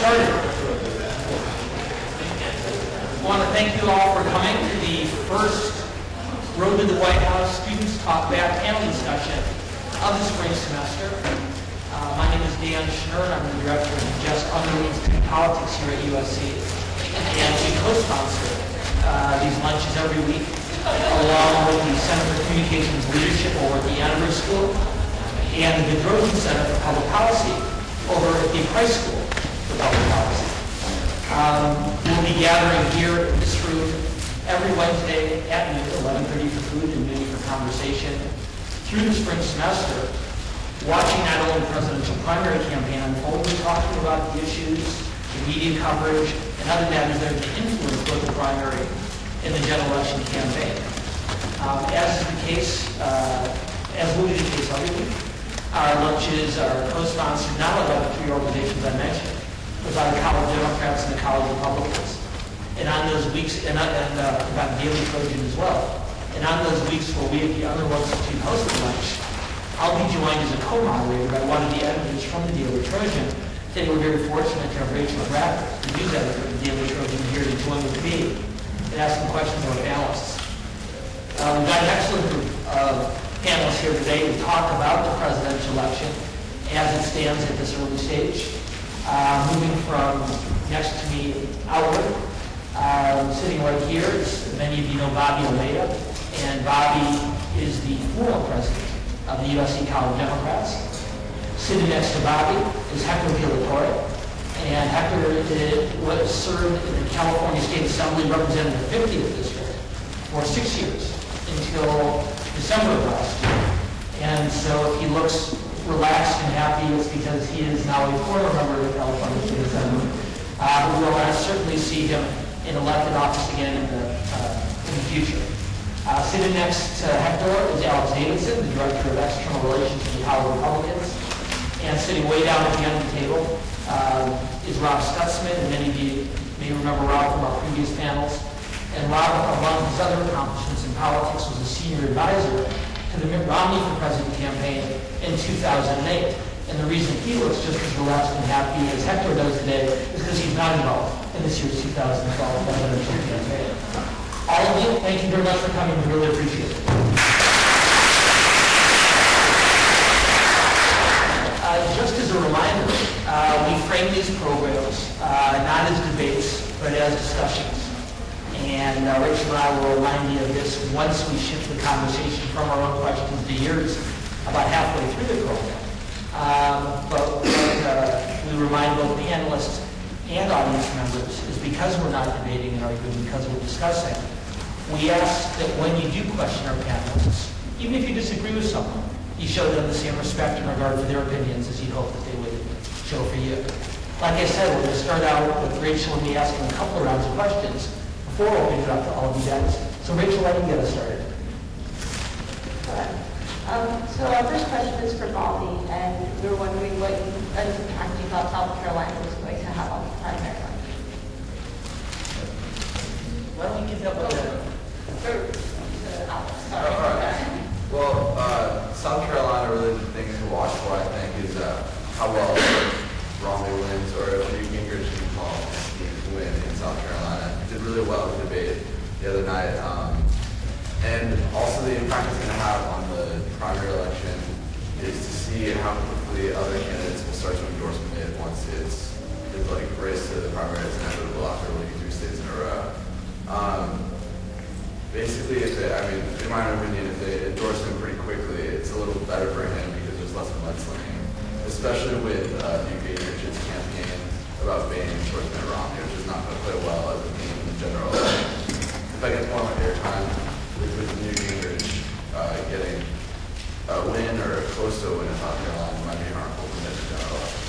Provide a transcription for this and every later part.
started. I want to thank you all for coming to the first Road to the White House Students Talk Back panel discussion of the spring semester. My name is Dan Schnur, and I'm the director of Just Underlings and Politics here at USC. And we co-sponsor these lunches every week, along with the Center for Communications Leadership over at the Annenberg School and the Davidson Center for Public Policy over at the Price School for Public Policy. We'll be gathering here in this room every Wednesday at noon, 11:30 for food and noon for conversation through the spring semester, watching not only the presidential primary campaign unfold, but talking about the issues, the media coverage, and other matters that are to influence both the primary and the general election campaign. As is the case, as will be the case every week, our lunches are co-sponsored not only by the three organizations I mentioned, but by the College Democrats and the College Republicans. And on those weeks, and by the Daily Trojan as well. And on those weeks where we at the Other One Institute host the lunch, I'll be joined as a co-moderator by one of the editors from the Daily Trojan. Today we're very fortunate to have Rachel Bradford, the news editor of the Daily Trojan, here to join with me and ask some questions of our panelists. We've got an excellent group of panelists here today to talk about the presidential election as it stands at this early stage. Moving from next to me outward, sitting right here, many of you know Bobby Almeida, and Bobby is the former president of the USC College Democrats. Sitting next to Bobby is Hector De La Torre, and Hector served in the California State Assembly representing the 50th district for 6 years until December of last year. And so if he looks relaxed and happy, it's because he is now a former member of the California State Assembly. We'll certainly see him in elected office again in the future. Sitting next to Hector is Alex Davidson, the Director of External Relations for the College Republicans. And sitting way down at the end of the table is Rob Stutzman, and many of you may remember Rob from our previous panels. And Rob, among his other accomplishments in politics, was a senior advisor to the Mitt Romney for President campaign in 2008. And the reason he looks just as relaxed and happy as Hector does today is because he's not involved in this year's 2012 presidential campaign. All of you, thank you very much for coming. We really appreciate it. Just as a reminder, we frame these programs not as debates, but as discussions. And Rachel and I will remind you of this once we shift the conversation from our own questions to yours about halfway through the program. But what we remind both panelists and audience members is because we're not debating and arguing, because we're discussing, we ask that when you do question our panelists, even if you disagree with someone, you show them the same respect and regard for their opinions as you'd hope that they would show for you. Like I said, we're going to start out with Rachel and me asking a couple of rounds of questions before opening it up to all of you guys. So Rachel, why don't you get us started? So our first question is for Bobby, and we were wondering what impact you thought South Carolina was going to have on the primary election. Why don't we give that one All right. Well, South Carolina, really the thing to watch for, I think, is how well Romney wins, or if Newt Gingrich can call win in South Carolina. He did really well in the debate the other night. And also the impact it's going to have on the primary election is to see how quickly other candidates will start to endorse it once it's like race to the primary is inevitable after winning 3 states in a row. Basically, in my opinion, if they endorse him pretty quickly, it's a little better for him because there's less mudslinging, especially with Newt Gingrich's campaign about banning towards Mitt Romney, which is not going to play well as a theme in the general election. If I get more of my airtime with Newt Gingrich getting a win or close to a win in South Carolina, it might be harmful for the general election.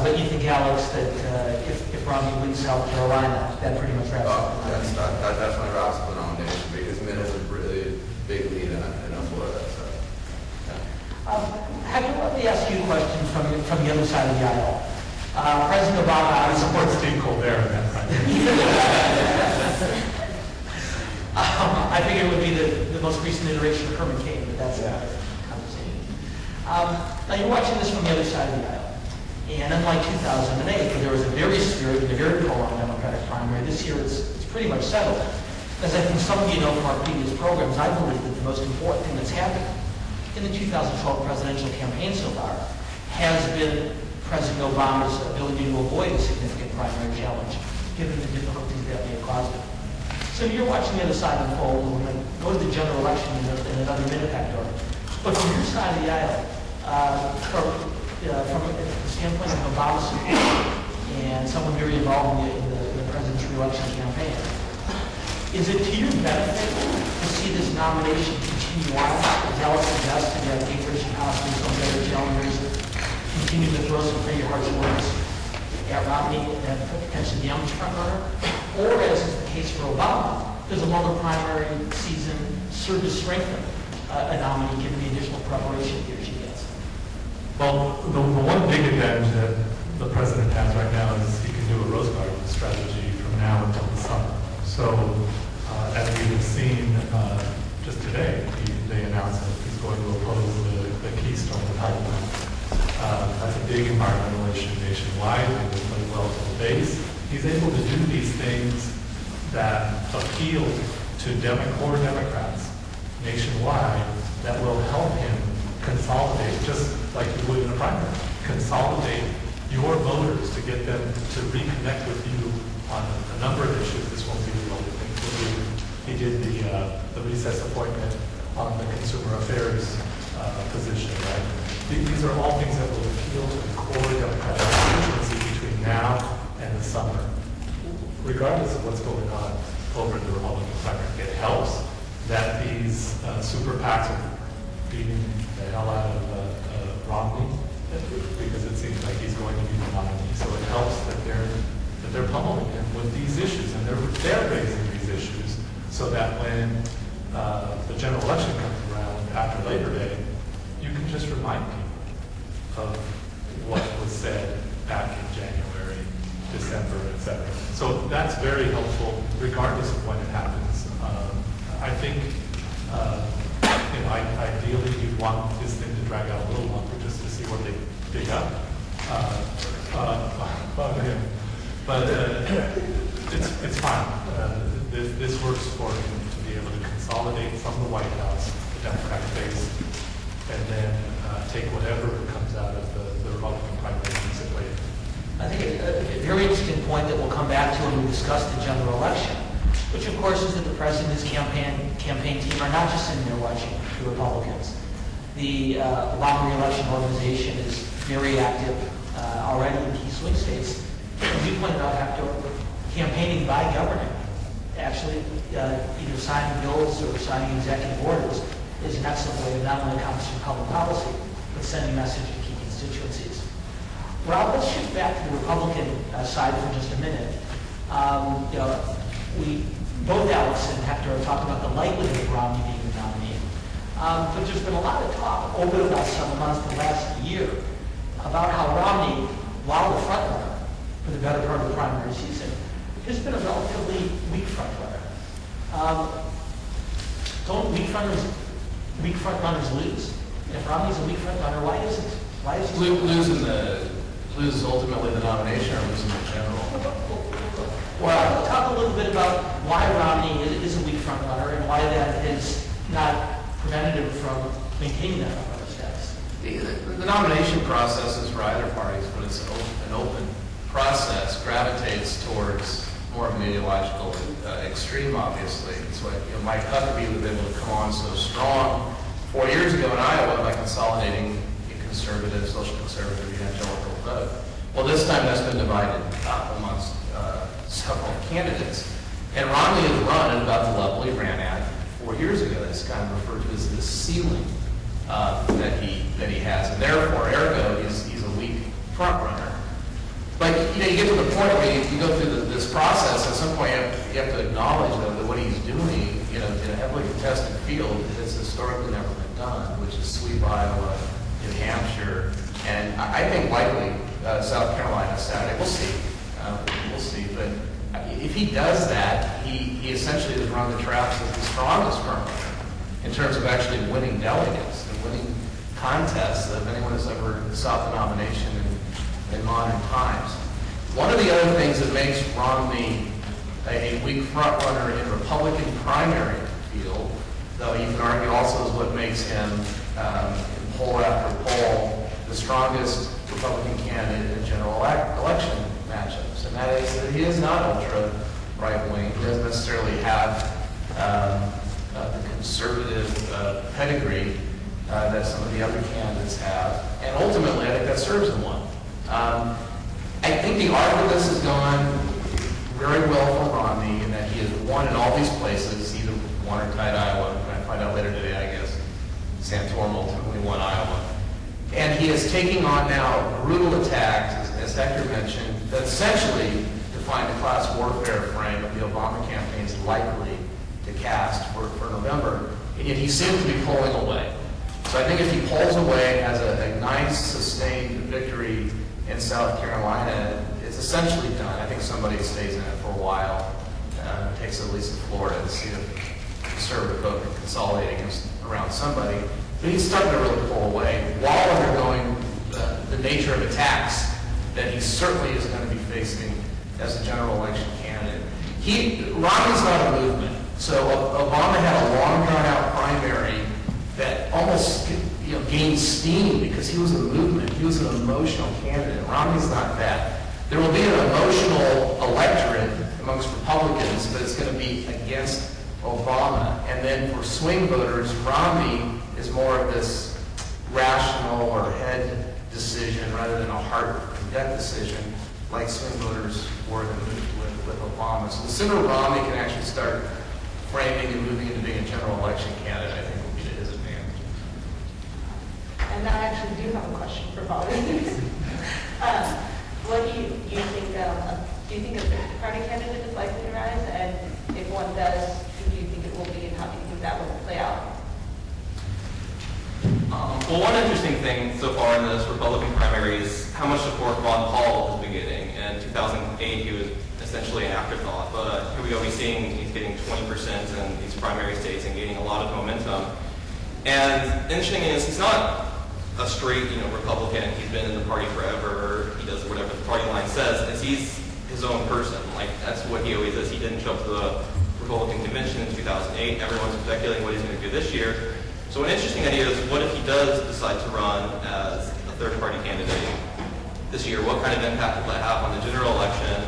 But you think, Alex, that if Romney wins South Carolina, that pretty much wraps up the nomination? That definitely wraps up the nomination because Mitt has a really big lead in Florida. So. Hector, let me ask you a question from the other side of the aisle. President Obama... I support Steve Colbert in that kind. I figured it would be the most recent iteration of Herman Cain, but that's another conversation. Now you're watching this from the other side of the aisle. And unlike 2008, where there was a very spirited and a very prolonged Democratic primary, this year it's pretty much settled. As I think some of you know from our previous programs, I believe that the most important thing that's happened in the 2012 presidential campaign so far has been President Obama's ability to avoid a significant primary challenge, given the difficulties that may have caused it. So you're watching the other side unfold, and we're going to go to the general election in another minute, Hector. But from your side of the aisle, from the standpoint of Obama support and someone very involved in the president's re-election campaign, is it to your benefit to see this nomination continue on, as Alex suggested, that Gingrich and possibly some other challengers continue to throw some pretty harsh words at Romney and potentially the young front runner? Or, as is the case for Obama, does a longer primary season serve to strengthen a nominee given the additional preparation he or she gets? Well, the one big advantage that the president has right now is he can do a Rose Garden strategy from now until the summer. So, as we've seen just today, they announced that he's going to oppose the Keystone Pipeline. That's a big environmental issue nationwide, and will play well to the base. He's able to do these things that appeal to core Democrats nationwide that will help him consolidate, just like you would in a primary, consolidate your voters to get them to reconnect with you on a number of issues. This won't be the only thing he'll do. He did the recess appointment on the consumer affairs position, right? These are all things that will appeal to the core Democratic constituency between now and the summer. Regardless of what's going on over in the Republican primary, it helps that these super PACs are beating the hell out of Romney, because it seems like he's going to be the nominee. So it helps that they're pummeling him with these issues, and they're raising these issues, so that when the general election comes around after Labor Day, you can just remind people of what was said back in January, December, etc. So that's very helpful, regardless of when it happens. I think, ideally, you'd want this thing to drag out a little longer just to see what they dig up. But it's fine. This works for him to be able to consolidate from the White House, the Democratic base, and then take whatever comes out of the Republican primary way. I think a very interesting point that we'll come back to when we discuss the general election, which of course is that the president and his campaign team are not just sitting there watching the Republicans. The Obama re-election organization is very active already in key swing states. As you pointed out, Hector, campaigning by governing, actually either signing bills or signing executive orders, is an excellent way of not only accomplishing public policy, but sending a message to key constituencies. Rob, let's shift back to the Republican side for just a minute. Both Alex and Hector have talked about the likelihood of Romney being the nominee. But there's been a lot of talk over the last several months, the last year, about how Romney, while the front runner for the better part of the primary season, has been a relatively weak front runner. Don't weak front runners lose? If Romney's a weak front runner, why is he lose ultimately the nomination or lose in general? Well, talk a little bit about why Romney is a weak front runner and why that is not preventative from maintaining that front runner status. The nomination processes for either parties, when it's an open process, gravitates towards more of an ideological extreme, obviously. So Mike Huckabee was able to come on so strong 4 years ago in Iowa by consolidating a conservative, social conservative, evangelical vote. Well, this time that's been divided up amongst several candidates. And Romney has run at about the level he ran at 4 years ago. That's kind of referred to as the ceiling that he has. And therefore, ergo, he's a weak front runner. But you get to the point where you go through this process. At some point, you have to acknowledge that what he's doing, in a heavily contested field, has historically never been done, which is sweep Iowa, New Hampshire, and I think likely South Carolina Saturday. We'll see. We'll see. But if he does that, he essentially has run the traps as the strongest front runner in terms of actually winning delegates and winning contests. If anyone has ever sought the nomination in modern times. One of the other things that makes Romney a weak frontrunner in Republican primary field, though you can argue also is what makes him, in poll after poll, the strongest Republican candidate in general election matchups. And that is that he is not ultra right-wing. He doesn't necessarily have the conservative pedigree that some of the other candidates have. And ultimately, I think that serves him one. I think the arc of this has gone very well for Romney in that he has won in all these places, either won or tied Iowa. We're going to find out later today, I guess. Santorum ultimately won Iowa. And he is taking on now brutal attacks, as Hector mentioned, that essentially define the class warfare frame of the Obama campaign is likely to cast for November. And yet he seems to be pulling away. So I think if he pulls away and has a nice, sustained victory in South Carolina, it's essentially done. I think somebody stays in it for a while, takes at least to Florida to see the conservative vote consolidate around somebody. But he's starting to really pull away while undergoing the nature of attacks that he certainly is going to be facing as a general election candidate. Romney's not a movement. So Obama had a long, drawn-out primary that almost gained steam because he was a movement. He was an emotional candidate. Romney's not that. There will be an emotional electorate amongst Republicans, but it's going to be against Obama. And then for swing voters, Romney is more of this rational or head decision rather than a heart and gut decision like swing voters were with Obama. So the sooner Romney can actually start framing and moving into being a general election candidate, I think will be to his advantage. And I actually do have a question for Bobby. What do you think? Do you think a third party candidate is likely to rise? And if one does, who do you think it will be, and how do you think that will play out? Well, one interesting thing so far in this Republican primary is how much support Ron Paul has been getting. In 2008, he was essentially an afterthought, but here we go, he's getting 20% in these primary states and gaining a lot of momentum. And the interesting is he's not a straight, Republican. He's been in the party forever. He does whatever the party line says. He's his own person. Like, that's what he always is. He didn't show up to the Republican convention in 2008. Everyone's speculating what he's going to do this year. So an interesting idea is, what if he does decide to run as a third-party candidate this year? What kind of impact will that have on the general election?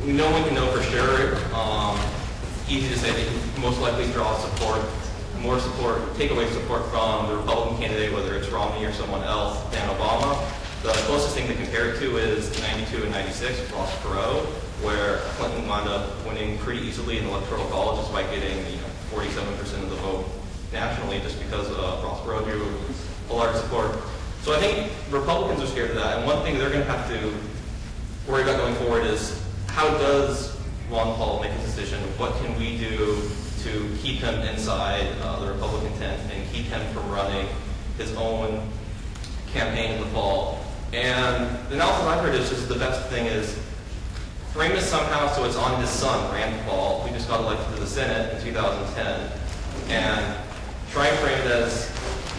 No one can know for sure. Easy to say that he most likely draw take away support from the Republican candidate, whether it's Romney or someone else, than Obama. The closest thing to compare it to is 92 and 96 with Ross Perot, where Clinton wound up winning pretty easily in the Electoral College despite getting 47% of the vote nationally, just because Ross Perot drew a large support. So I think Republicans are scared of that, and one thing they're going to have to worry about going forward is, how does Ron Paul make a decision? What can we do to keep him inside the Republican tent and keep him from running his own campaign in the fall? And the analysis I've heard is just the best thing is frame this somehow so it's on his son, Rand Paul, who just got elected to the Senate in 2010, and try and frame it as,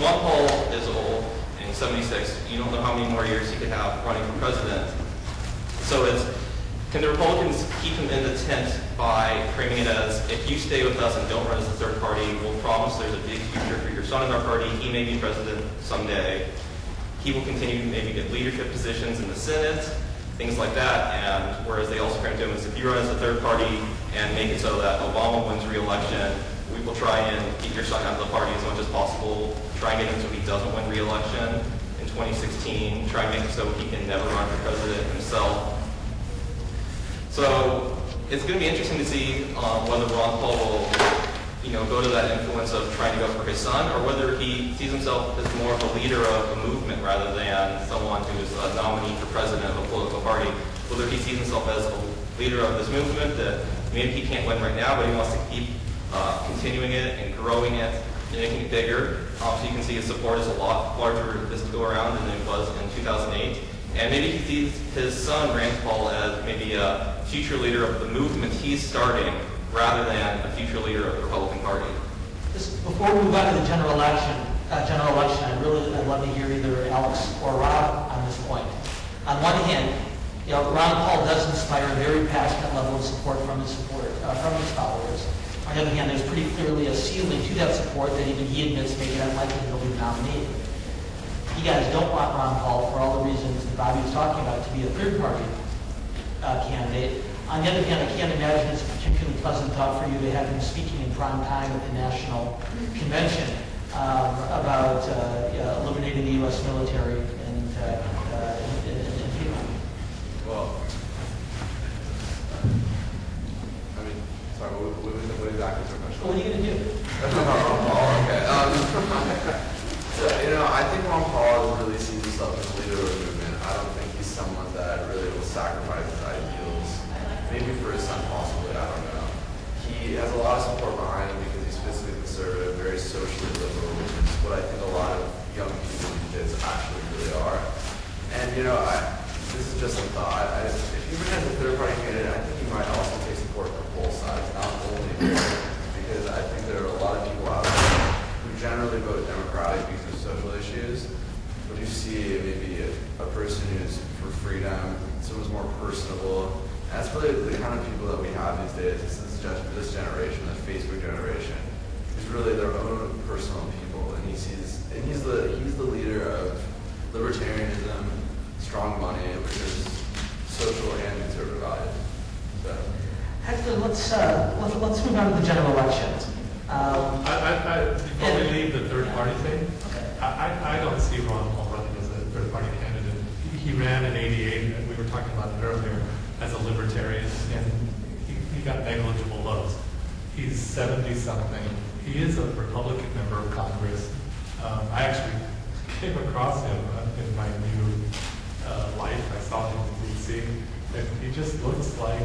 Ron Paul is old, and he's 76. You don't know how many more years he could have running for president. So it's, can the Republicans keep him in the tent by framing it as, if you stay with us and don't run as a third party, we'll promise there's a big future for your son in our party. He may be president someday. He will continue to maybe get leadership positions in the Senate, things like that. And whereas they also frame to him as, if you run as a third party and make it so that Obama wins re-election, we will try and keep your son out of the party as much as possible, try and get him so he doesn't win re-election in 2016, try and make it so he can never run for president himself. So it's going to be interesting to see whether Ron Paul will, go to that influence of trying to go for his son, or whether he sees himself as more of a leader of a movement rather than someone who is a nominee for president of a political party. Whether he sees himself as a leader of this movement that maybe he can't win right now, but he wants to keep continuing it and growing it and making it bigger. So you can see his support is a lot larger this go around than it was in 2008. And maybe he sees his son, Rand Paul, as maybe a future leader of the movement he's starting, rather than a future leader of the Republican Party. Before we move on to the general election, I'd love to hear either Alex or Rob on this point. On one hand, Ron Paul does inspire a very passionate level of support from his followers. On the other hand, there's pretty clearly a ceiling to that support that even he admits make it unlikely he'll be nominated. You guys don't want Ron Paul, for all the reasons that Bobby was talking about, to be a third-party candidate. On the other hand, I can't imagine it's a particularly pleasant thought for you to have him speaking in prime time at the National Convention about eliminating the U.S. military and Vietnam. Well, I mean, sorry, what exactly is your question? What are you going to do? Ron Paul, okay. So, I think Ron Paul really sees himself as a leader of the movement. I don't think he's someone that really will sacrifice his ideals. Maybe for his son, possibly, I don't know. He has a lot of support behind him because he's fiscally conservative, very socially liberal, which is what I think a lot of young people these days actually really are. And, this is just a thought. If he ran as a third-party candidate, I think he might also take support from both sides, not only because I think there are a lot of people out there who generally vote Democratic because of social issues, but you see maybe a person who's for freedom, someone's more personable. And that's really the kind of people that we have these days. This generation, the Facebook generation, is really their own personal people, and he's the leader of libertarianism, strong money, which is social and conservative values. So. Hector, let's move on to the general election. Before we leave the third party thing, Okay. I don't see Ron Paul running as a third party candidate. He ran in '88, and we were talking about it earlier, as a libertarian, and he got negligible votes. He's 70-something. He is a Republican member of Congress. I actually came across him in my new life. I saw him in D.C., and he just looks like,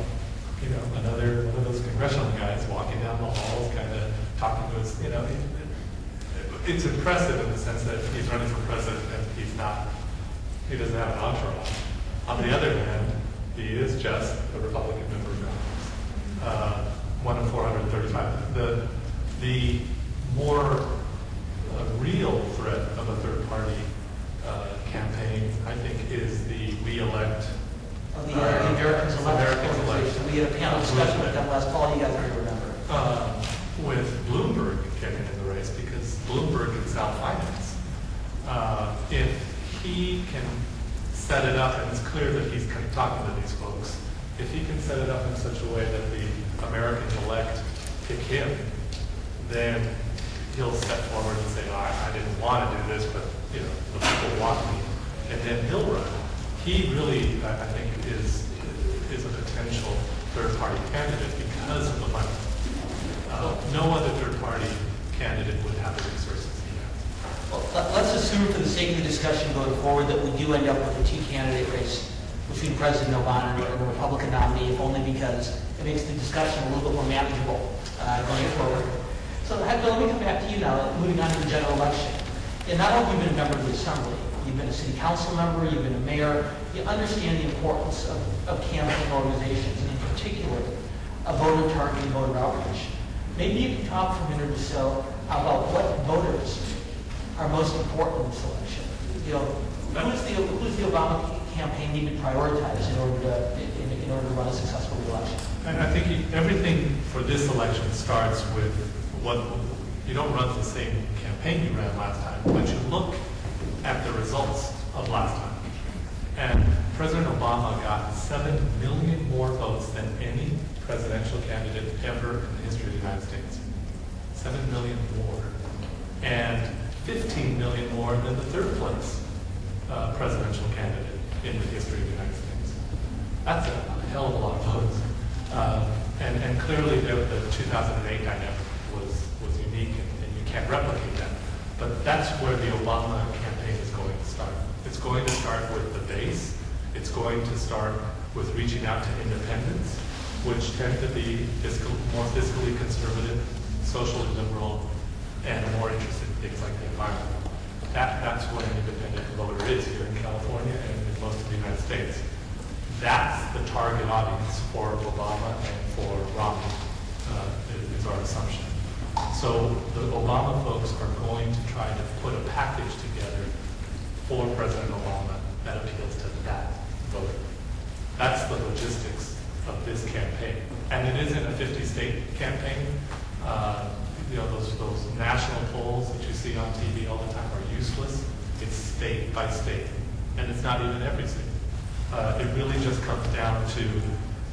another one of those congressional guys walking down the halls, kind of talking to us. It's impressive in the sense that he's running for president and he doesn't have an entourage. On the other hand, he is just a Republican member of Congress, one of 435. The more real threat of a third-party campaign, I think, is the We Elect. The Americans Americans Election. We had a panel discussion with them last fall. You guys already remember. With Bloomberg getting in the race, because Bloomberg can sell finance. If he can set it up, and it's clear that he's kind of talking to these folks, if he can set it up in such a way that the Americans elect pick him, then he'll step forward and say, I didn't want to do this, but the people want me, and then he'll run. He really, I think, is a potential third-party candidate because of the money. No other third-party candidate would have the resources he has. Well, let's assume, for the sake of the discussion going forward, that we do end up with a two-candidate race between President Obama and the Republican nominee, if only because it makes the discussion a little bit more manageable going forward. So, Hector, let me come back to you now, moving on to the general election. And not only have you been a member of the Assembly, you've been a city council member, you've been a mayor, you understand the importance of campaign organizations, and in particular, a voter targeting, voter outreach. Maybe you can talk for a minute or so about what voters are most important in this election. Who's the Obama campaign need to prioritize in order to run a successful election? And I think everything for this election starts with you don't run the same campaign you ran last time, but you look at the results of last time. And President Obama got 7 million more votes than any presidential candidate ever in the history of the United States. 7 million more. And 15 million more than the third place presidential candidate in the history of the United States. That's a hell of a lot of votes. And clearly the 2008 dynamic was unique, and you can't replicate that. But that's where the Obama campaign is going to start. It's going to start with the base. It's going to start with reaching out to independents, which tend to be more fiscally conservative, socially liberal, and more interested in things like the environment. That's what an independent voter is here in California and in most of the United States. That's the target audience for Obama and for Romney, is our assumption. So the Obama folks are going to try to put a package together for President Obama that appeals to that logistics of this campaign. And it isn't a 50-state campaign. Those national polls that you see on TV all the time are useless. It's state by state, and it's not even every state. It really just comes down to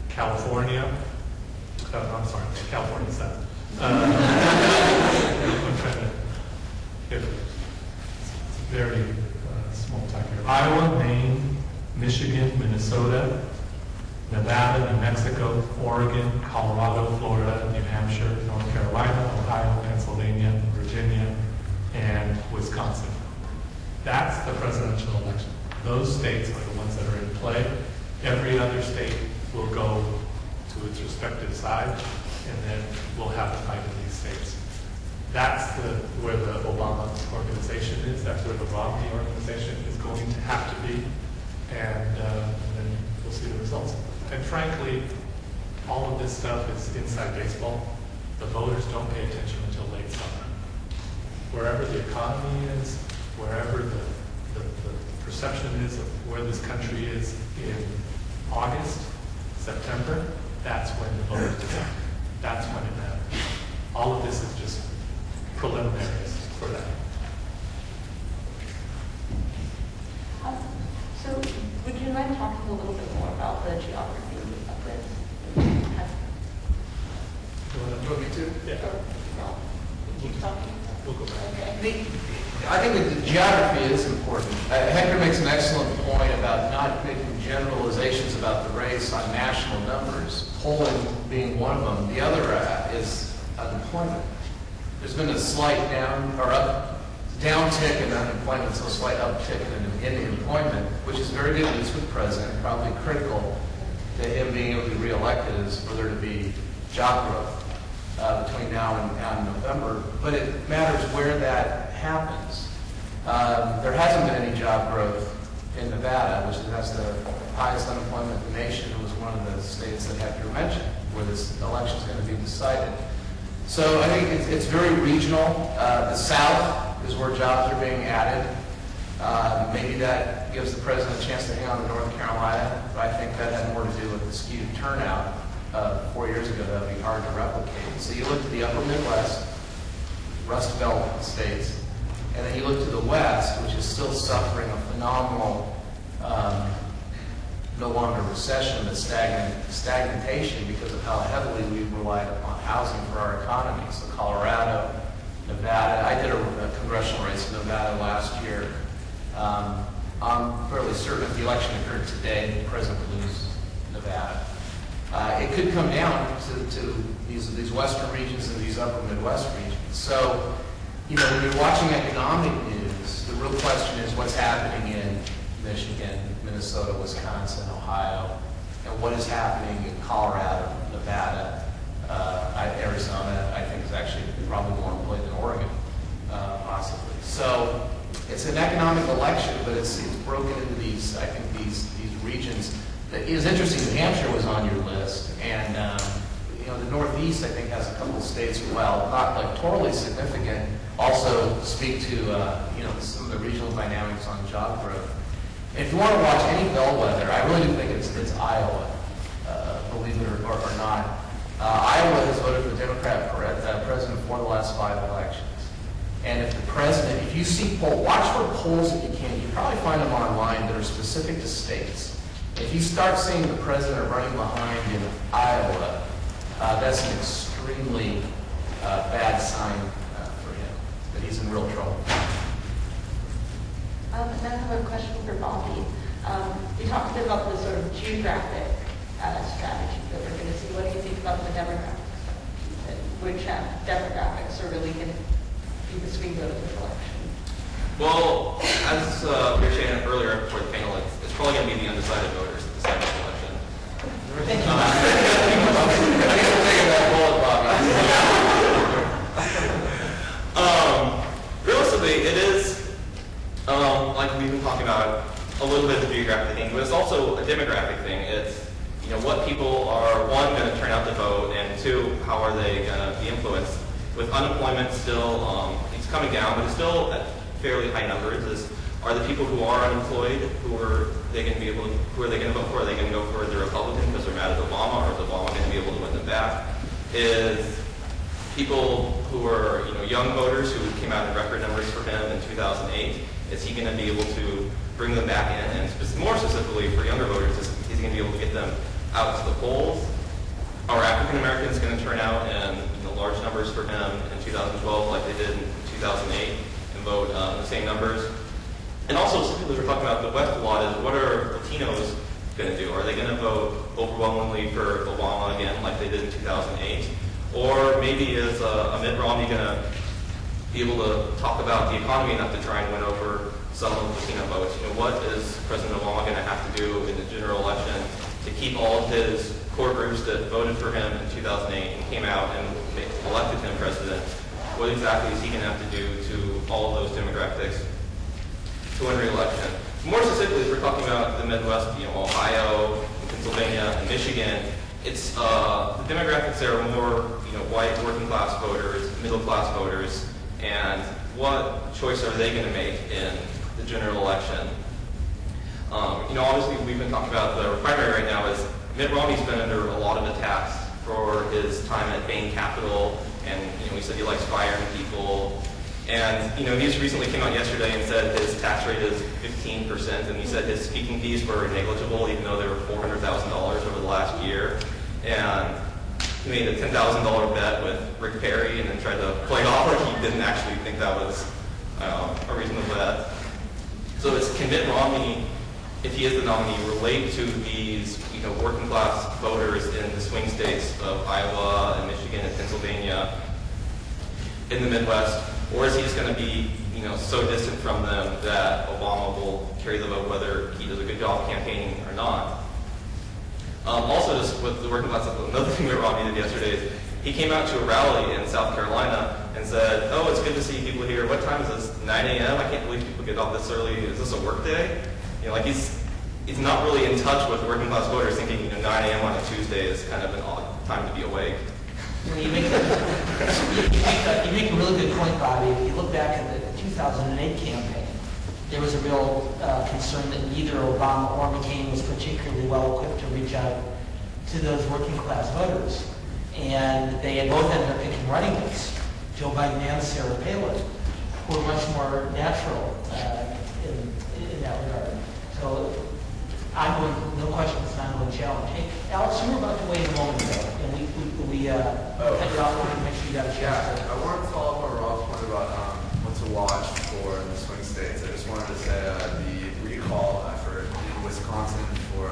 California. I'm sorry, California 7. It's very small time here. Iowa, Maine, Michigan, Minnesota, Nevada, New Mexico, Oregon, Colorado, Florida, New Hampshire, North Carolina, Ohio, Pennsylvania, Virginia, and Wisconsin. That's the presidential election. Those states are the ones that are in play. Every other state will go to its respective side, and then we'll have to fight in these states. That's where the Obama organization is. That's where the Romney organization is going to have to be, and then we'll see the results. And frankly, all of this stuff is inside baseball. The voters don't pay attention until late summer. Wherever the economy is, wherever the perception is of where this country is in August, September, that's when the voters decide. That's when it matters. All of this is just preliminaries for that. So would you mind talking a little bit more about the geography of this? Do you want me to? Yeah. Keep talking. We'll go back. Okay. I think that the geography is important. Hector makes an excellent point about not making generalizations about the race on national numbers, polling being one of them. The other is unemployment. There's been a slight downtick in unemployment, so a slight uptick in employment, which is very good news for the president. Probably critical to him being able to be reelected is for there to be job growth between now and November. But it matters where that happens. There hasn't been any job growth in Nevada, which has the highest unemployment in the nation. It was one of the states that Hector mentioned where this election is going to be decided. So I think it's very regional. The South is where jobs are being added. Maybe that gives the president a chance to hang on to North Carolina, but I think that had more to do with the skewed turnout 4 years ago. That would be hard to replicate. So you look to the upper Midwest, Rust Belt states, and then you look to the West, which is still suffering a phenomenal, no longer recession, but stagnation because of how heavily we've relied upon housing for our economy. So Colorado, Nevada, I did a congressional race in Nevada last year. I'm fairly certain if the election occurred today, the president would lose Nevada. It could come down to these western regions and these upper Midwest regions. So, when you're watching economic news, the real question is what's happening in Michigan, Minnesota, Wisconsin, Ohio, and what is happening in Colorado, Nevada, Arizona, I think is actually probably more important than Oregon, possibly. So it's an economic election, but it's broken into these regions. It was interesting, New Hampshire was on your list, and the Northeast, I think, has a couple of states, well, not electorally significant, also speak to some of the regional dynamics on job growth. And if you want to watch any bellwether, I really do think it's Iowa, believe it or not. Iowa has voted for the Democrat president for the last 5 elections. And if you see watch for polls that you can. You probably find them online that are specific to states. If you start seeing the president running behind in Iowa, that's an extremely bad sign for him, that he's in real trouble. And then I have a question for Bobby. We talked a bit about the sort of geographic strategy that we're going to see. What do you think about the demographics? Which demographics are really going to be the swing vote of this election? Well, as we were saying earlier before the panel, it's probably going to be the undecided voters that decide this election. Thank you. Realistically, it is, like we've been talking about, a little bit of a geographic thing, but it's also a demographic thing. It's, what people are, one, going to turn out to vote, and two, how are they going to be influenced. With unemployment still, it's coming down, but it's still at fairly high numbers. Are the people who are unemployed, who are they going to vote for? Are they going to go for the Republican because people who are, young voters who came out in record numbers for him in 2008, is he going to be able to bring them back in? And more specifically for younger voters, is he going to be able to get them out to the polls? Are African Americans going to turn out in large numbers for him in 2012 like they did in 2008 and vote the same numbers? And also, specifically, we're talking about the West a lot, is what are Latinos going to do? Are they going to vote overwhelmingly for Obama again like they did in 2008? Or maybe is a Mitt Romney going to be able to talk about the economy enough to try and win over some of the Latino votes? What is President Obama going to have to do in the general election to keep all of his core groups that voted for him in 2008 and came out and elected him president? What exactly is he going to have to do to all of those demographics to win re-election? More specifically, we're talking about the Midwest, Ohio, Pennsylvania, and Michigan. It's the demographics there are more, white working class voters, middle class voters, and what choice are they going to make in the general election? Obviously, we've been talking about the primary right now. Is Mitt Romney's been under a lot of attacks for his time at Bain Capital, and he said he likes firing people. And news recently came out yesterday and said his tax rate is 15%, and he said his speaking fees were negligible, even though they were $400,000 over the last year. And he made a $10,000 bet with Rick Perry, and then tried to play it off like he didn't actually think that was a reasonable bet. So can Mitt Romney, if he is the nominee, relate to these working class voters in the swing states of Iowa and Michigan and Pennsylvania in the Midwest? Or is he just going to be, so distant from them that Obama will carry the vote whether he does a good job campaigning or not? Also, just with the working class, another thing Mitt Romney did yesterday is he came out to a rally in South Carolina and said, "Oh, it's good to see people here. What time is this? 9 a.m. I can't believe people get off this early. Is this a work day?" He's not really in touch with working class voters, thinking 9 a.m. on a Tuesday is kind of an odd time to be awake. You make a really good point, Bobby. If you look back at the 2008 campaign, there was a real concern that neither Obama or McCain was particularly well equipped to reach out to those working class voters. And they had both ended up picking running mates, Joe Biden and Sarah Palin, who were much more natural in that regard. So no question, it's an ongoing challenge. Hey, Alex, you were about to weigh in a moment ago, and we cut you off to make sure you got a chance. I wanted to follow up on Rob's point about what to watch for in the swing states. I just wanted to say the recall effort in Wisconsin for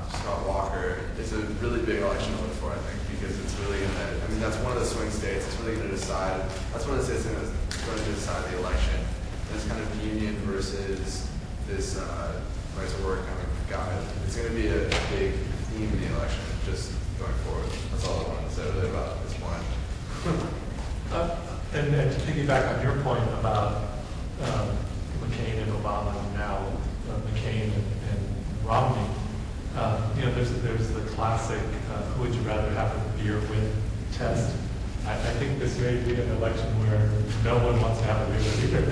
Scott Walker is a really big election to look for, I think, because it's really going to, that's one of the swing states. It's really going to decide, that's one of the states that's going to decide the election. This kind of union versus this right to work kind of guy. It's going to be a big theme in the election, just going forward. That's all I wanted to say really about this point. And to piggyback on your point about McCain and Obama, and now McCain and Romney, there's the classic who would you rather have a beer with test. I think this may be an election where no one wants to have a beer with either.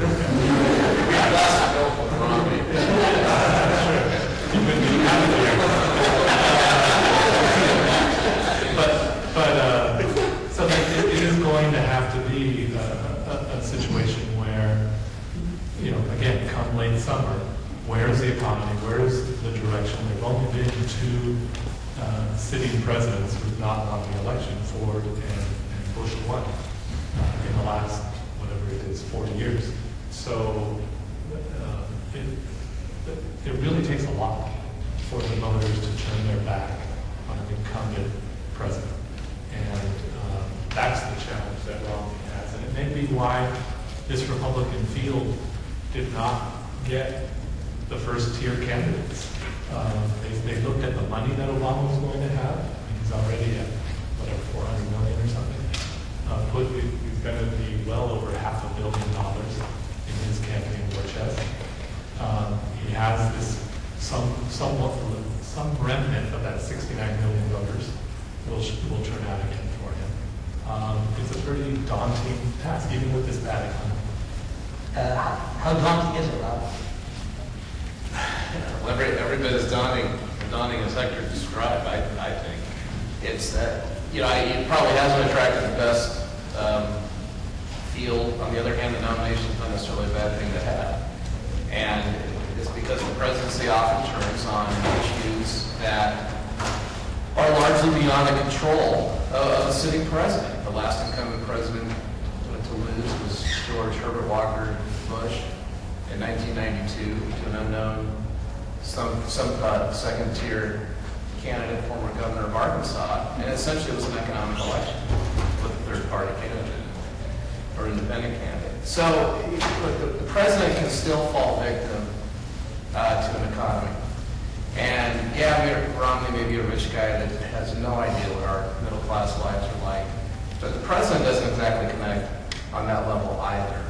So it is going to have to be a situation where, again, come late summer, where's the economy? Where's the direction? There have only been two sitting presidents who have not won the election, Ford and Bush won in the last, whatever it is, 40 years. So it really takes a lot for the voters to turn their back on an incumbent president. And that's the challenge that Romney has. And it may be why this Republican field did not get the first tier candidates. They looked at the money that Obama was going to have. He's already at, whatever, $400 million or something. He's going to be well over $500 million in his campaign war chest. He has this some remnant of that 69 million voters will turn out again for him. It's a pretty daunting task, even with this bad economy. How daunting is it, Rob? Well, every bit as daunting as Hector described, I think. It's that it probably hasn't attracted the best field. On the other hand, the nomination is not necessarily a bad thing to have. And it's because the presidency often turns on issues that are largely beyond the control of the sitting president. The last incumbent president to lose was George Herbert Walker Bush in 1992 to an unknown, some second-tier candidate, former governor of Arkansas, and essentially it was an economic election with a third-party candidate or independent candidate. So look, the president can still fall victim to an economy. And yeah, Romney may be a rich guy that has no idea what our middle-class lives are like, but the president doesn't exactly connect on that level either.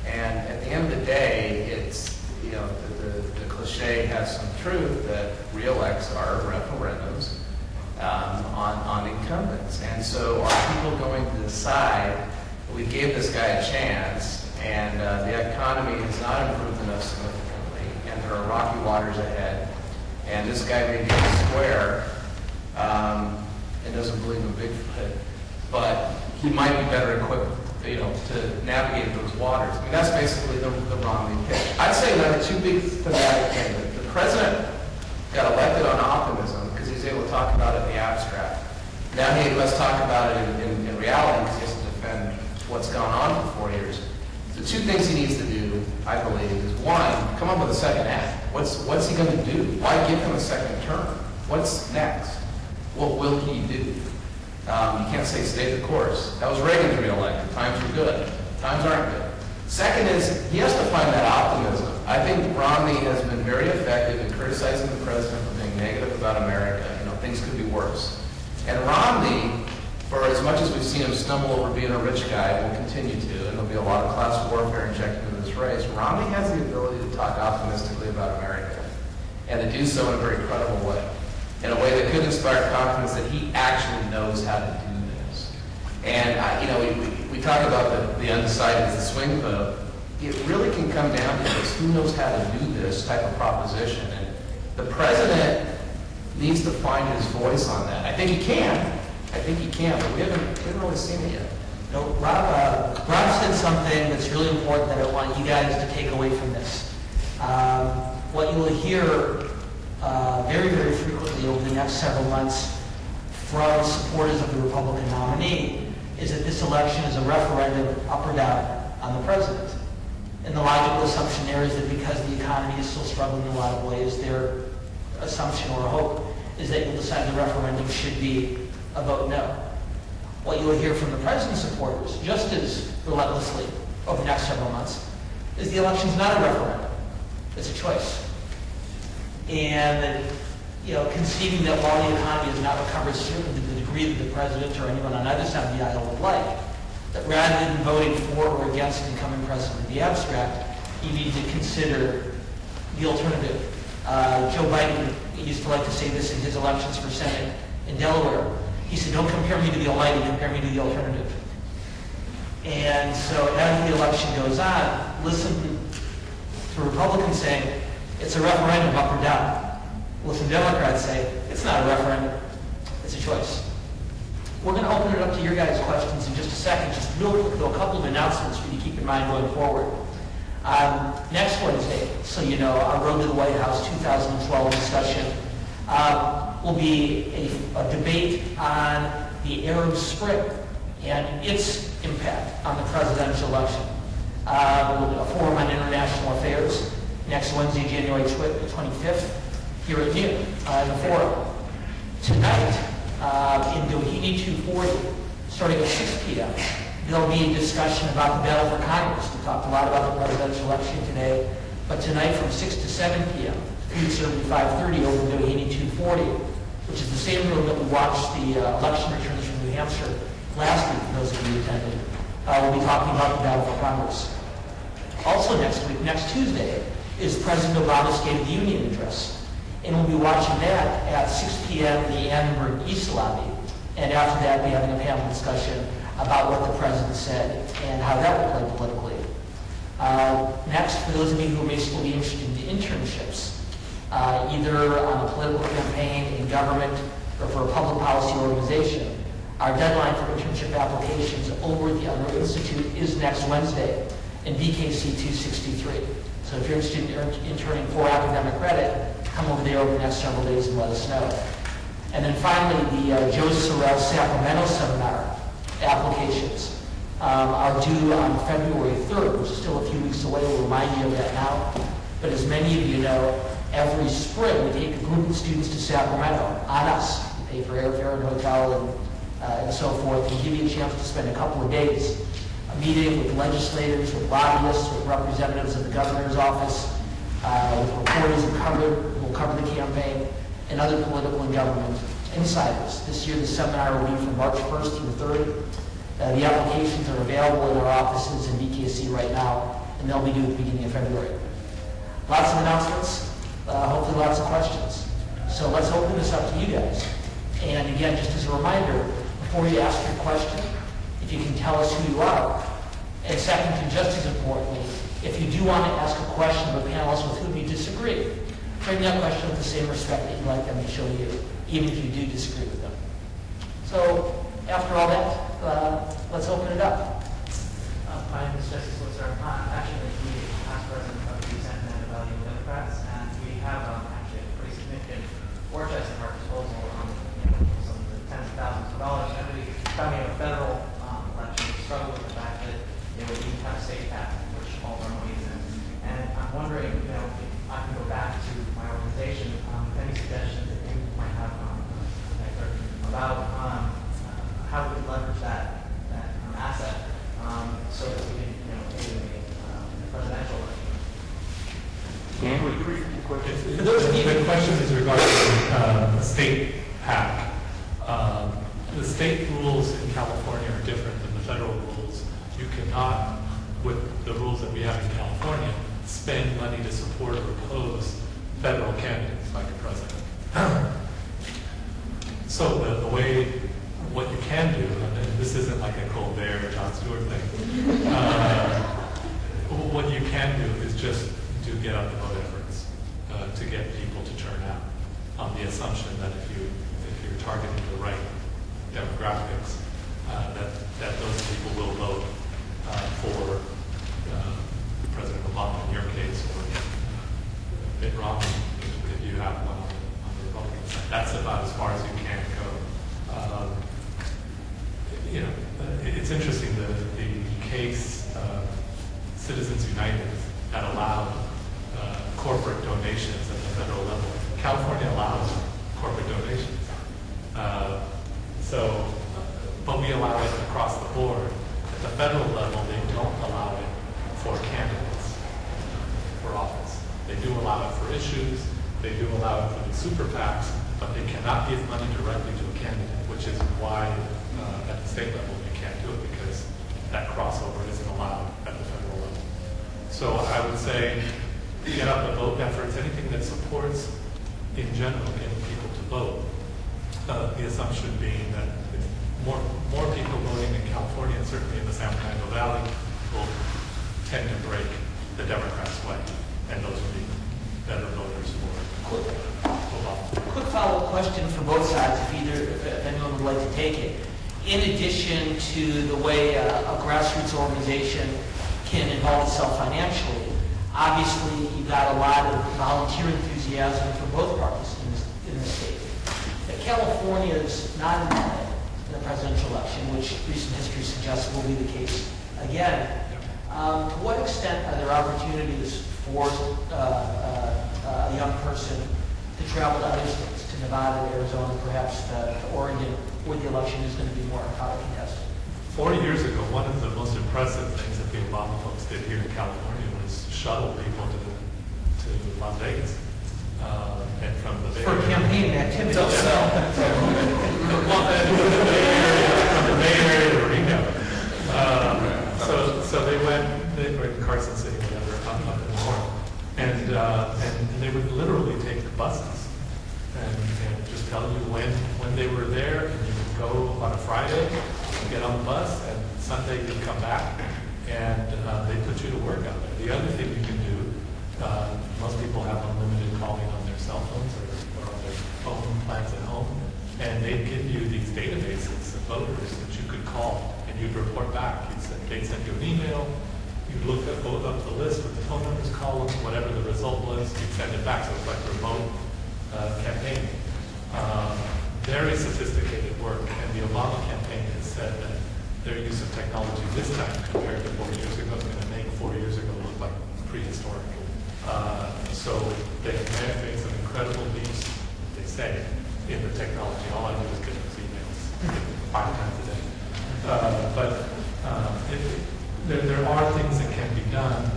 And at the end of the day, it's, the cliche has some truth that re-elects are referendums on incumbents. And so are people going to decide, we gave this guy a chance, and the economy has not improved enough significantly, and there are rocky waters ahead, and this guy may be a square and doesn't believe in Bigfoot, but he might be better equipped to navigate those waters. I mean, that's basically the Romney pitch. I'd say another two big thematic things. The president got elected on optimism because he's able to talk about it in the abstract. Now he must talk about it in reality because he has to defend what's gone on for 4 years. The two things he needs to do, I believe, is one, come up with a second act. What's he going to do? Why give him a second term? What's next? What will he do? You can't say stay the course. That was Reagan's re-election. Times were good. Times aren't good. Second is, he has to find that optimism. I think Romney has been very effective in criticizing the president for being negative about America. Things could be worse. And Romney, for as much as we've seen him stumble over being a rich guy, will continue to, and there'll be a lot of class warfare injected into this race. Romney has the ability to talk optimistically about America, and to do so in a very credible way. In a way that could inspire confidence that he actually knows how to do this. And we talk about the undecided as a swing vote. It really can come down to this: who knows how to do this type of proposition? And the president needs to find his voice on that. I think he can, but we haven't really seen it yet. Rob said something that's really important that I want you guys to take away from this. What you will hear very, very frequently over the next several months from supporters of the Republican nominee is that this election is a referendum up or down on the president. And the logical assumption there is that because the economy is still struggling in a lot of ways, their assumption or hope is that you'll decide the referendum should be a vote no. What you'll hear from the president's supporters, just as relentlessly over the next several months, is the election's not a referendum. It's a choice. And conceiving that while the economy has not recovered certainly to the degree that the president or anyone on either side of the aisle would like, that rather than voting for or against the incumbent president in the abstract, you need to consider the alternative. Joe Biden used to like to say this in his elections for Senate in Delaware. He said, "Don't compare me to the Almighty, compare me to the alternative." And so as the election goes on, listen to Republicans saying, it's a referendum up or down. Listen to Democrats say, it's not a referendum, it's a choice. We're going to open it up to your guys' questions in just a second. Just real quick, though, a couple of announcements for you to keep in mind going forward. Next Wednesday, so you know, our Road to the White House 2012 discussion will be a debate on the Arab Spring and its impact on the presidential election. We'll do a forum on international affairs next Wednesday, January 25th, here at noon in the forum. Tonight, in Doheny 240, starting at 6 p.m., there'll be a discussion about the battle for Congress. We talked a lot about the presidential election today, but tonight from 6 to 7 p.m., food served at 5:30 over in Doheny 240, which is the same room that we watched the election returns from New Hampshire last week, for those of you who attended. We'll be talking about the battle for Congress. Also next week, next Tuesday, is President Obama's State of the Union address. And we'll be watching that at 6 p.m. in the Annenberg East Lobby. And after that, we'll be having a panel discussion about what the president said and how that will play politically. Next, for those of you who may still be interested in internships, either on a political campaign, in government, or for a public policy organization, Our deadline for internship applications over at the Unruh Institute is next Wednesday in VKC 263. So if you're interested in interning for academic credit, come over there over the next several days and let us know. And then finally, the Joe Sorrell Sacramento Seminar applications are due on February 3rd, which is still a few weeks away. We'll remind you of that now. But as many of you know, every spring we take a group of students to Sacramento on us. We pay for airfare and hotel and so forth, and give you a chance to spend a couple of days meeting with legislators, with lobbyists, with representatives of the governor's office, with reporters who will cover the campaign, and other political and government insiders. This year the seminar will be from March 1st through the 3rd. The applications are available in our offices in VKC right now, and they'll be due at the beginning of February. Lots of announcements, hopefully lots of questions. So let's open this up to you guys. And again, just as a reminder, before you ask your question, if you can tell us who you are. And second, and just as importantly, if you do want to ask a question of a panelist with whom you disagree, bring that question with the same respect that you'd like them to show you, even if you do disagree with them. So after all that, let's open it up. My name is Jesse Switzer. I'm actually the past president of the Santa Valley Democrats, and we have actually a pretty significant war chest at our disposal, some of the tens of thousands of dollars. Every time we have a federal election, we struggle with the fact that we even have a state cap, which all of our money is in. And I'm wondering, if I can go back to my organization, any suggestions that you might have, Hector, about how we can leverage that asset so that we can, aid in the presidential election. Can we repeat the question? The question is regarding the state PAC. The state rules in California are different than the federal rules. You cannot, with the rules that we have in California, spend money to support or oppose federal candidates like a president. So the way, what you can do, and this isn't like a Colbert or Jon Stewart thing, what you can do is just to get out the vote efforts, to get people to turn out, on the assumption that if you're targeting the right demographics, that those people will vote for President Obama in your case, or Mitt Romney if you have one on the Republican side. That's about as far as you can go. It's interesting the case Citizens United had allowed corporate donations at the federal level. California allows corporate donations. But we allow it across the board. At the federal level, they don't allow it for candidates for office. They do allow it for issues. They do allow it for the super PACs, but they cannot give money directly to a candidate, which is why at the state level you can't do it, because that crossover isn't allowed at the federal level. So I would say get up the vote efforts, anything that supports, in general, getting people to vote. The assumption being that more people voting in California, and certainly in the San Fernando Valley, will tend to break the Democrats' way, and those will be better voters for Obama. Quick follow-up question for both sides, if anyone would like to take it. In addition to the way a grassroots organization can involve itself financially, obviously you've got a lot of volunteer enthusiasm for both parties in the state. California is not involved in the presidential election, which recent history suggests will be the case again. To what extent are there opportunities for a young person to travel to other states, to Nevada, Arizona, perhaps to Oregon, where the election is going to be more hotly contested? 40 years ago, one of the most impressive things that the Obama folks did here in California was shuttle people to Las Vegas. And from the Bay For Area. campaign activity. From the Bay Area to Reno. So they were in Carson City, whatever, up in the north. And they would literally take the buses and just tell you when they were there, and you could go on a Friday, get on the bus, and Sunday you'd come back, and they put you to work out there. The other thing you can do, most people have unlimited calling on their cell phones or on their phone plans at home, and they give you these databases of voters that you could call and you'd report back. They'd send you an email, you'd look up the list with the phone numbers, call them, whatever the result was, you'd send it back. So it's like remote campaigning. Very sophisticated work, and the Obama campaign has said that their use of technology this time compared to 4 years ago is going to make 4 years ago look like prehistoric. So they have made some incredible leaps, they say, in the technology. All I do is get those emails 5 times a day. There are things that can be done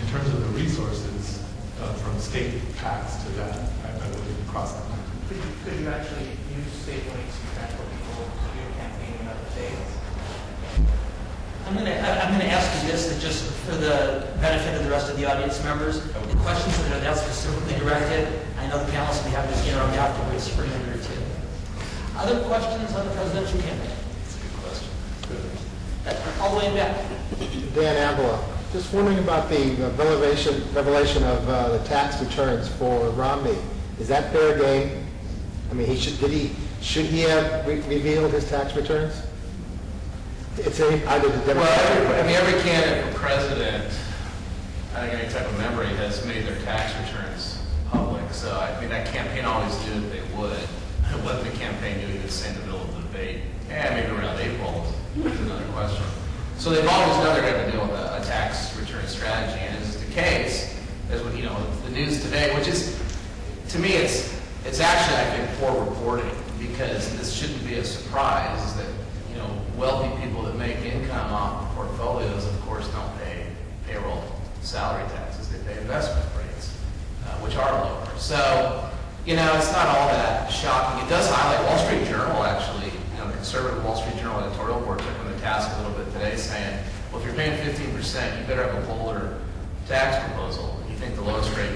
in terms of the resources from state PACs to that. I wouldn't cross that line. Could you actually use state money to transport people to do campaigning in other states? I'm going to ask you this, that just for the benefit of the rest of the audience members, the questions that are that specifically directed, I know the panelists will be happy to get around afterwards for a minute or two. Other questions on the presidential campaign? That's a good question. All the way back. Dan Avila, just wondering about the revelation of the tax returns for Romney. Is that fair game? I mean, should he have revealed his tax returns? It's either the Democrat. Well, every candidate for president, I think any type of memory, has made their tax returns public. So that campaign always knew that they would. Whether the campaign knew he would say in the middle of the debate, maybe around April, is another question. So they've always known they're going to deal with a tax return strategy, and as is the case, as with the news today, which is, to me, it's actually, I think, poor reporting, because this shouldn't be a surprise, is that wealthy people that make income off portfolios, of course, don't pay payroll salary taxes. They pay investment rates, which are lower. So, it's not all that shocking. It does highlight Wall Street Journal, actually. The conservative Wall Street Journal editorial board took on the task a little bit today, saying, well, if you're paying 15%, you better have a bolder tax proposal. You think the lowest rate,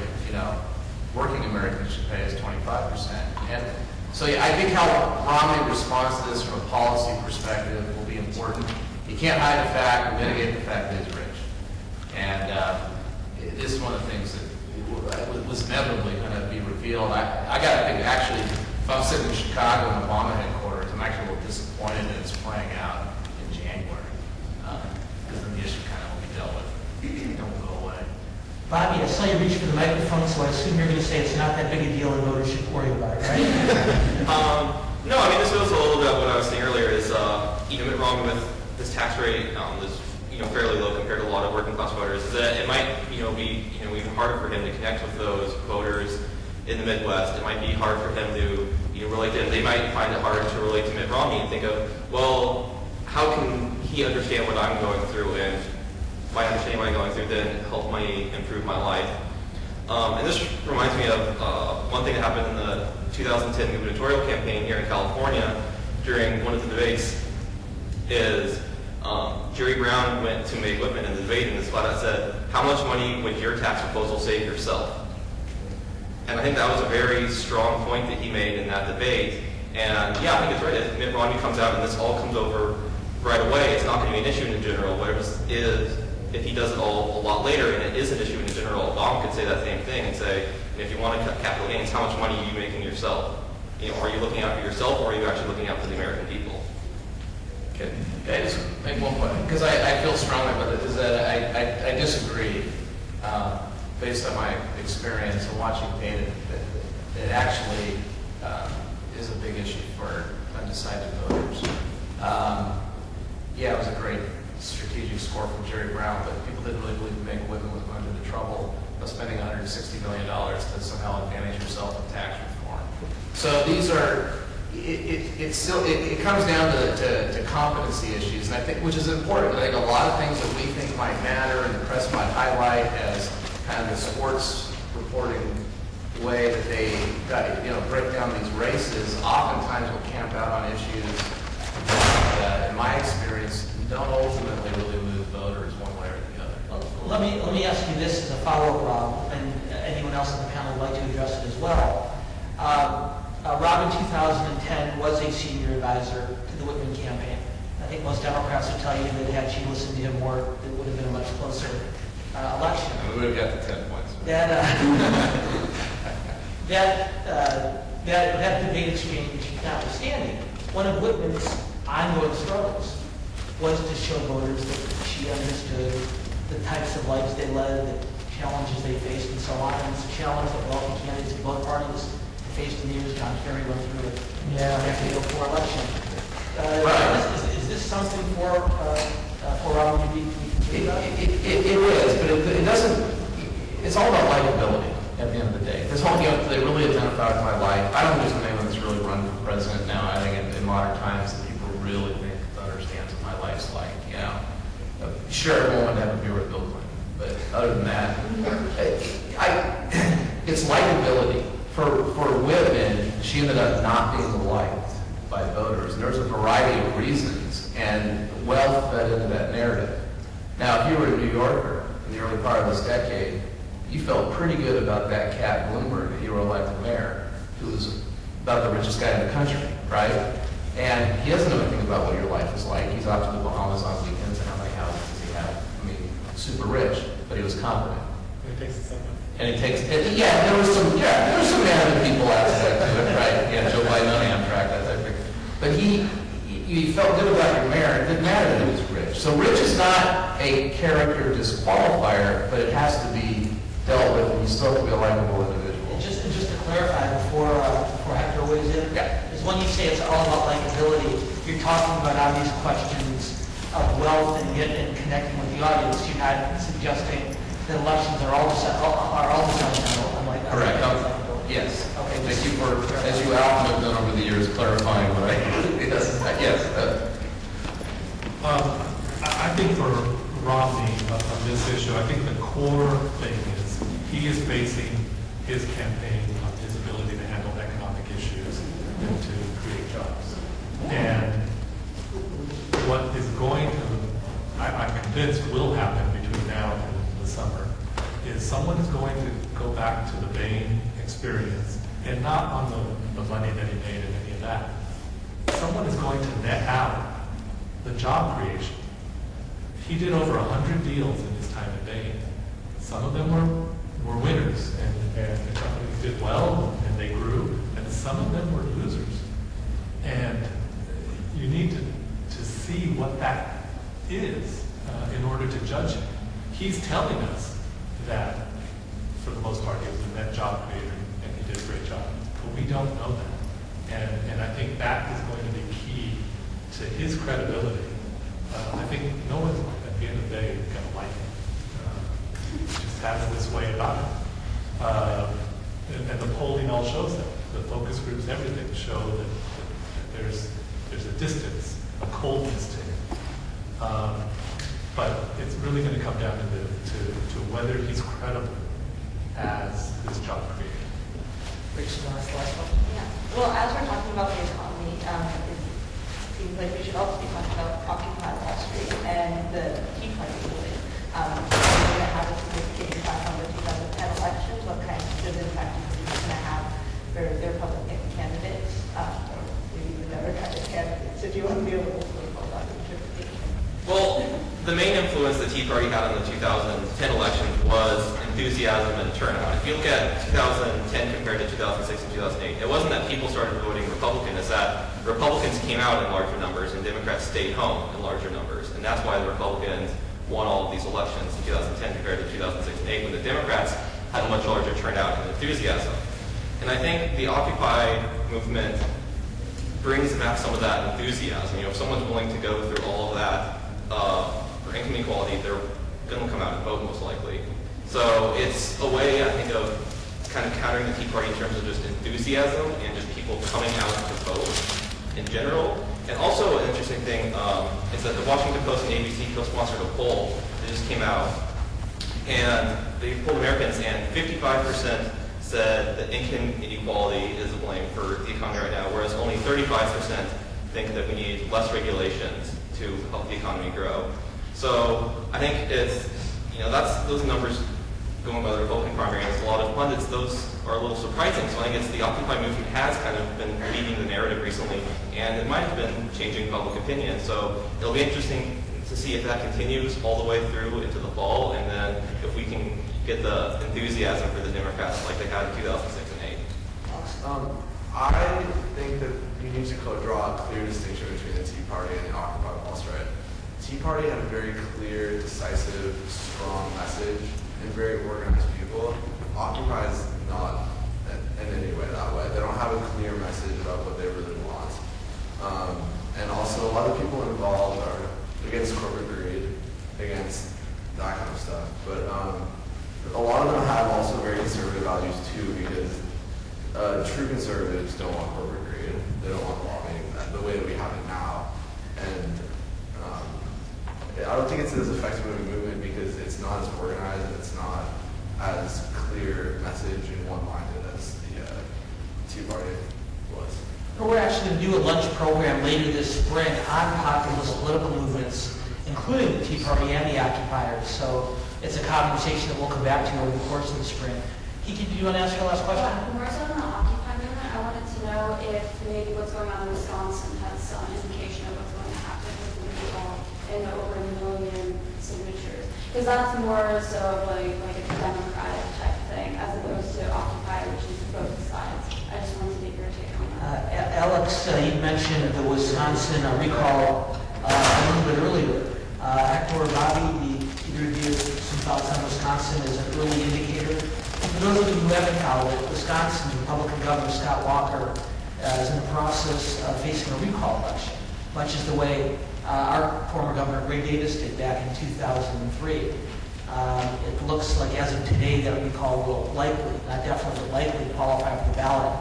working Americans should pay is 25%. And so I think how Romney responds to this from a policy perspective will be important. You can't hide the fact or mitigate the fact that he's rich. And this is one of the things that was inevitably going to be revealed. I got to think, actually, if I'm sitting in Chicago in Obama headquarters, I'm actually a little disappointed that it's playing out in January. Because then the issue kind of will be dealt with. It won't go away. Bobby, I saw you reach for the microphone, so I assume you're going to say it's not that big a deal and voters should worry about it, right? No, this goes a little bit what I was saying earlier is, Mitt Romney with this tax rate is, fairly low compared to a lot of working class voters, is that it might, be, even harder for him to connect with those voters in the Midwest. It might be hard for him to, relate to them. They might find it harder to relate to Mitt Romney and think of, well, how can he understand what I'm going through, and by understanding what I'm going through, then help me improve my life. And this reminds me of one thing that happened in the 2010 gubernatorial campaign here in California during one of the debates is Jerry Brown went to May Whitman in the debate and this flat out said, how much money would your tax proposal save yourself? And I think that was a very strong point that he made in that debate. And yeah, I think it's right. If Mitt Romney comes out and this all comes over right away, it's not going to be an issue in general. Whatever it is, if he does it all a lot later and it is an issue in general, Obama could say that same thing and say, if you want to cut capital gains, how much money are you making yourself? Are you looking out for yourself, or are you actually looking out for the American people? Okay. I just make one point, because I feel strongly about it, is that I disagree, based on my experience and watching data, that it actually is a big issue for undecided voters. Yeah, it was a great strategic score from Jerry Brown, but people didn't really believe Meg Whitman was going to the trouble of spending $160 million to somehow advantage yourself in tax reform. So these are, it comes down to competency issues, and I think, which is important. I think a lot of things that we think might matter and the press might highlight as kind of the sports reporting way that they break down these races, oftentimes will camp out on issues that, in my experience, don't ultimately really move voters one way or the other. Well, let me ask you this as a follow-up, Rob, and anyone else on the panel would like to address it as well. Rob in 2010 was a senior advisor to the Whitman campaign. I think most Democrats would tell you that had she listened to him more, it would have been a much closer election. We would have got the 10 points. That debate exchange notwithstanding, one of Whitman's ongoing struggles was to show voters that she understood the types of lives they led, the challenges they faced, and so on. And it's a challenge that wealthy candidates in both parties faced in the years John Kerry went through it after the 2004 election. Is this something for Rob to be concerned about? It is, but it doesn't. It's all about likability at the end of the day. This whole, they really identify with my life. I don't think there's anyone that's really run for president now. I think in modern times that people really think understands what my life's like. Sure, everyone would have a beer with Bill Clinton, but other than that, it's likability. For women, she ended up not being liked by voters, and there's a variety of reasons, and wealth fed into that narrative. Now, if you were a New Yorker in the early part of this decade, you felt pretty good about that cat Bloomberg that you were elected mayor, who was about the richest guy in the country, right? And he doesn't know anything about what your life is like. He's off to the Bahamas on weekends, and how many houses does he have? I mean, super rich, but he was confident. And he takes it. Yeah, there was some random people aspect to it, right? Yeah, Joe Biden on Amtrak, that type of thing. But he felt good about your mayor. It didn't matter that he was rich. So rich is not a character disqualifier, but it has to be dealt with, and you still have to be a likable individual. And just to clarify before Hector weighs in, is when you say it's all about likability, you're talking about obvious questions of wealth and connecting with the audience. You're not suggesting that elections are all sentimental. Correct. Yes. Okay. Thank you for, as you often have done over the years, clarifying what I yes. I think for Romney on this issue, I think the core thing is he is basing his campaign on his ability to handle economic issues and to create jobs. And what is going to, I'm convinced will happen between now and the summer, is someone is going to go back to the Bain experience, and not on the money that he made and any of that. Someone is going to net out the job creation. He did over 100 deals in his time at Bain. Some of them were winners, and the companies did well, and they grew, and some of them were losers. And you need to see what that is in order to judge him. He's telling us that, for the most part, he was a net job creator, and he did a great job. But we don't know that. And I think that is going to be key to his credibility. I think no one's, at the end of the day, going to like him. He just has this way about him. And the polling all shows that. The focus groups, everything show that there's a distance, a coldness to him. But it's really going to come down to whether he's credible as this job creator. Rachel, last one? Yeah. Well, as we're talking about the economy, it seems like we should also be talking about Occupy Wall Street and the Tea Party movement. That has a significant impact on the 2010 elections. What kind of impact do you think it's going to have for their Republican candidates, or maybe the Democratic candidates, if you want to be a little political about the interpretation? Well, the main influence the Tea Party had on the 2010 elections was enthusiasm and turnout. If you look at 2010 compared to 2006 and 2008, it wasn't that people started voting Republican, it's that Republicans came out in larger numbers and Democrats stayed home in larger numbers. And that's why the Republicans won all of these elections in 2010 compared to 2006 and 2008, when the Democrats had a much larger turnout and enthusiasm. And I think the Occupy movement brings back some of that enthusiasm. If someone's willing to go through all of that for income equality, they're going to come out and vote most likely. So it's a way, I think, of kind of countering the Tea Party in terms of just enthusiasm and just people coming out to vote in general. And also an interesting thing is that the Washington Post and ABC co-sponsored a poll that just came out, and they polled Americans, and 55% said that income inequality is to blame for the economy right now, whereas only 35% think that we need less regulations to help the economy grow. So I think it's, that's those numbers going by the Republican primary. There's a lot of pundits, those are a little surprising. So I think it's the Occupy movement has kind of been leading the narrative recently, and it might have been changing public opinion. So it'll be interesting to see if that continues all the way through into the fall, and then if we can get the enthusiasm for the Democrats like they had in 2006 and 2008. I think think that you need to draw a clear distinction between the Tea Party and the Occupy Wall Street. Tea Party had a very clear, decisive, strong message and very organized people. Occupy is not in any way that way. They don't have a clear message about what they really want. And also, a lot of people involved are against corporate greed, against that kind of stuff. But a lot of them have also very conservative values too, because true conservatives don't want corporate greed. They don't want lobbying the way that we have it now. And I don't think it's as effective of a movement because it's not as organized and it's not as clear message and one-minded as the Tea Party was. We're actually going to do a lunch program later this spring on populist political movements, including the Tea Party and the occupiers. So it's a conversation that we'll come back to over the course of the spring. Kiki, do you want to ask your last question? More so on the Occupy movement, I wanted to know if maybe what's going on in Wisconsin has some indication of what's going to happen with the recall and over 1 million signatures. Because that's more so of like a democratic type thing as opposed to Occupy, which is both sides. I just wanted to get your take on that. Alex, you mentioned the Wisconsin recall a little bit earlier. Hector or Bobby, either of you, some thoughts on Wisconsin as an early indicator? For those of you who haven't followed it, Wisconsin's Republican Governor Scott Walker is in the process of facing a recall election, much as the way our former Governor Ray Davis did back in 2003. It looks like as of today that recall will likely, not definitely, but likely qualify for the ballot.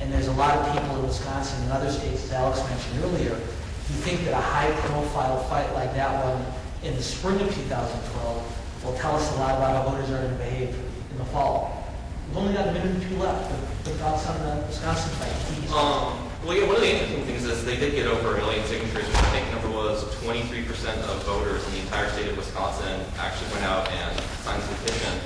And there's a lot of people in Wisconsin and other states, as Alex mentioned earlier, who think that a high-profile fight like that one in the spring of 2012 will tell us a lot about how voters are going to behave in the fall. We've only got a minute or two left. What thoughts on the Wisconsin fight? Well, yeah, one of the interesting things is they did get over 1 million signatures, which I think number was 23% of voters in the entire state of Wisconsin actually went out and signed the petition.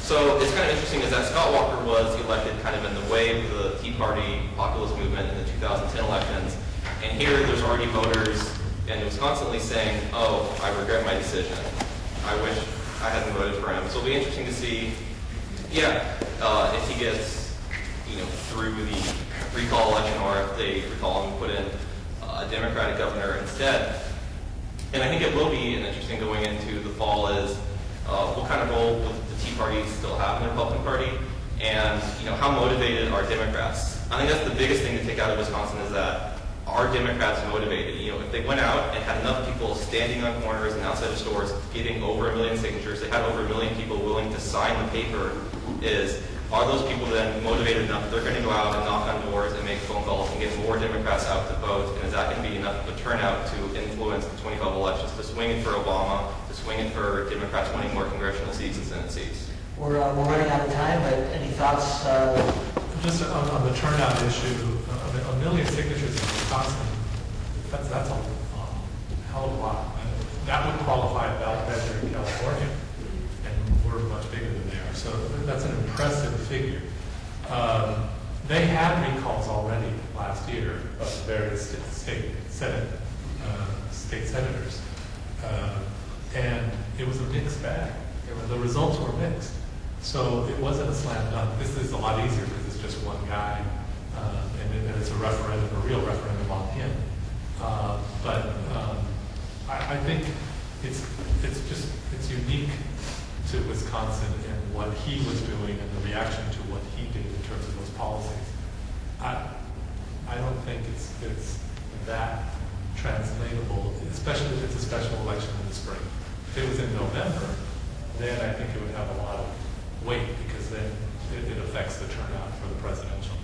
So it's kind of interesting is that Scott Walker was elected kind of in the wave of the Tea Party populist movement in the 2010 elections. And here there's already voters in Wisconsin saying, oh, I regret my decision. I wish I hadn't voted for him. So it'll be interesting to see, if he gets, through the recall election or if they recall him and put in a Democratic governor instead. And I think it will be an interesting going into the fall is what kind of role will the Tea Party still have in the Republican Party, and how motivated are Democrats? I think that's the biggest thing to take out of Wisconsin is that are Democrats motivated? If they went out and had enough people standing on corners and outside of stores getting over 1 million signatures, they had over 1 million people willing to sign the paper, are those people then motivated enough that they're going to go out and knock on doors and make phone calls and get more Democrats out to vote? And is that going to be enough of a turnout to influence the 2012 elections, to swing it for Obama, to swing it for Democrats winning more congressional seats and Senate seats? We're running out of time, but any thoughts? Just on the turnout issue, 1 million signatures in Wisconsin, that's a hell of a lot. That would qualify a ballot measure in California, and we're much bigger than they are. So that's an impressive figure. They had recalls already last year of various state senators, and it was a mixed bag. The results were mixed. So it wasn't a slam dunk. This is a lot easier because it's just one guy, and it's a referendum, a real referendum on him. But I think it's unique to Wisconsin and what he was doing and the reaction to what he did in terms of those policies. I don't think it's that translatable, especially if it's a special election in the spring. If it was in November, then I think it would have a lot of weight because then it affects the turnout for the presidential.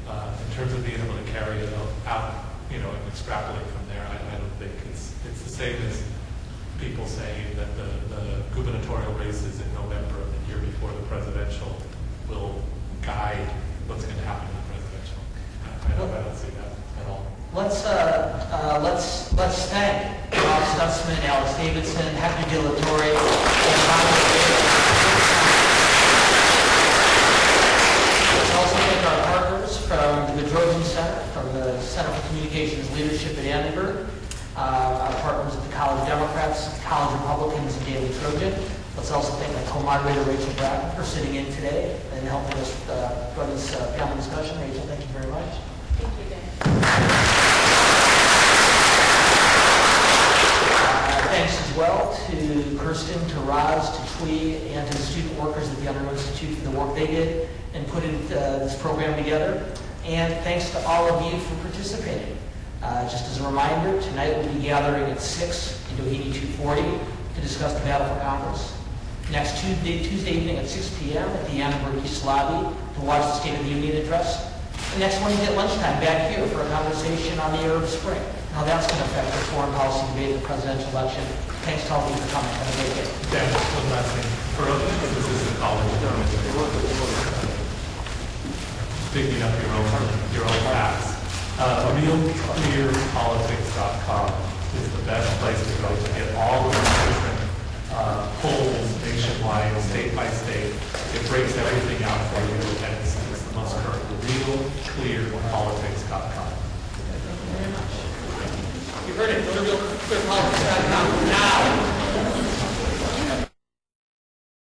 In terms of being able to carry it out, and extrapolate from there, I don't think it's the same as people saying that the gubernatorial races in November of the year before the presidential will guide what's going to happen in the presidential. I don't see that at all. Let's thank Rob Stutzman, Alex Davidson, Hector De La Torre, and Bobby Almeida. Let's also thank our partners from the Trojan Center, from the Center for Communications Leadership at Annenberg, our partners at the College Democrats, College Republicans, and Daily Trojan. Let's also thank my co-moderator, Rachel Bratton, for sitting in today and helping us run this panel discussion. Rachel, thank you very much. Huxley and to the student workers at the Underwood Institute for the work they did in putting this program together. And thanks to all of you for participating. Just as a reminder, tonight we'll be gathering at 6 in Doheny 240 to discuss the battle for Congress. Next Tuesday evening at 6 p.m. at the Annenberg East Lobby to watch the State of the Union address. And next Wednesday at lunchtime back here for a conversation on the Arab Spring, how that's going to affect the foreign policy debate of the presidential election. Thanks to all of you for coming. Have a great day. Dan, just one last thing. For us, this is the college. Picking up your own facts. RealClearPolitics.com is the best place to go to get all of the different polls nationwide, state by state. It breaks everything out for you, and it's the most current. RealClearPolitics.com. Thank you very much. You heard it. Go to RealClearPolitics.com now.